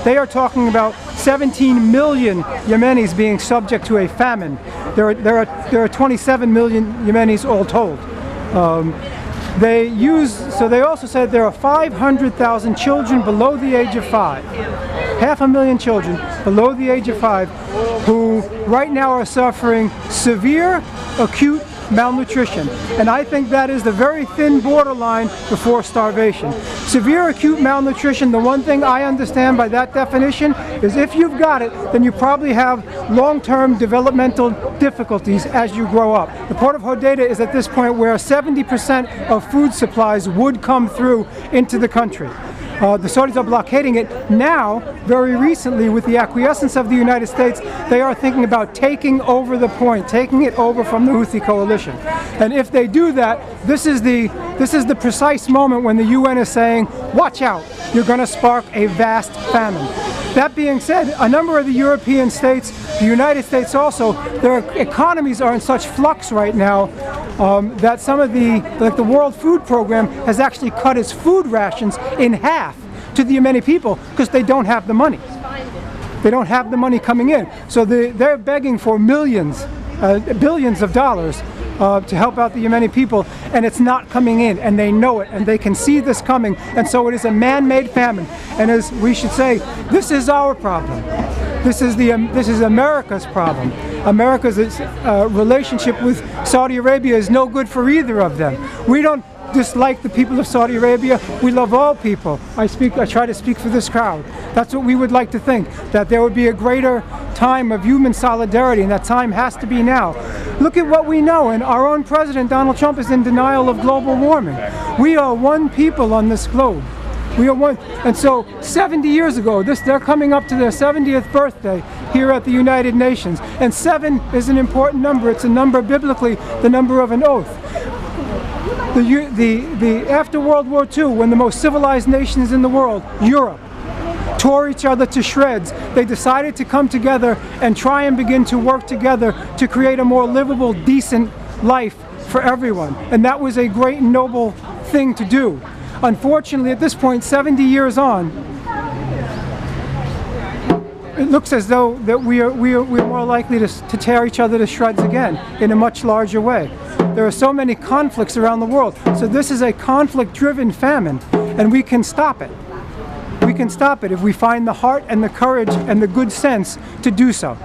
they are talking about 17 million Yemenis being subject to a famine. There are 27 million Yemenis all told. They also said there are 500,000 children below the age of 5. 500,000 children below the age of 5 who right now are suffering severe acute malnutrition. And I think that is the very thin borderline before starvation. Severe acute malnutrition, the one thing I understand by that definition is if you've got it, then you probably have long-term developmental difficulties as you grow up. The Port of Hodeidah is at this point where 70% of food supplies would come through into the country. The Saudis are blockading it. Now, very recently, with the acquiescence of the United States, they are thinking about taking over the point, taking it over from the Houthi coalition. And if they do that, this is the precise moment when the UN is saying, watch out, you're going to spark a vast famine. That being said, a number of the European states, the United States also, their economies are in such flux right now that some of like the World Food Program has actually cut its food rations in half to the Yemeni people because they don't have the money. They don't have the money coming in. So they're begging for millions, billions of dollars to help out the Yemeni people, and it's not coming in, and they know it, and they can see this coming, and so it is a man-made famine. And as we should say, this is our problem. This is America's problem. America's relationship with Saudi Arabia is no good for either of them. We don't dislike the people of Saudi Arabia. We love all people. I try to speak for this crowd. That's what we would like to think, that there would be a greater time of human solidarity, and that time has to be now. Look at what we know, and our own president, Donald Trump, is in denial of global warming. We are one people on this globe. We are one. And so 70 years ago, they're coming up to their 70th birthday here at the United Nations. And 7 is an important number. It's a number biblically, the number of an oath. After World War II, when the most civilized nations in the world, Europe, tore each other to shreds, they decided to come together and try and begin to work together to create a more livable, decent life for everyone. And that was a great and noble thing to do. Unfortunately, at this point, 70 years on, it looks as though that we're more likely to tear each other to shreds again in a much larger way. There are so many conflicts around the world. So this is a conflict-driven famine, and we can stop it. We can stop it if we find the heart and the courage and the good sense to do so.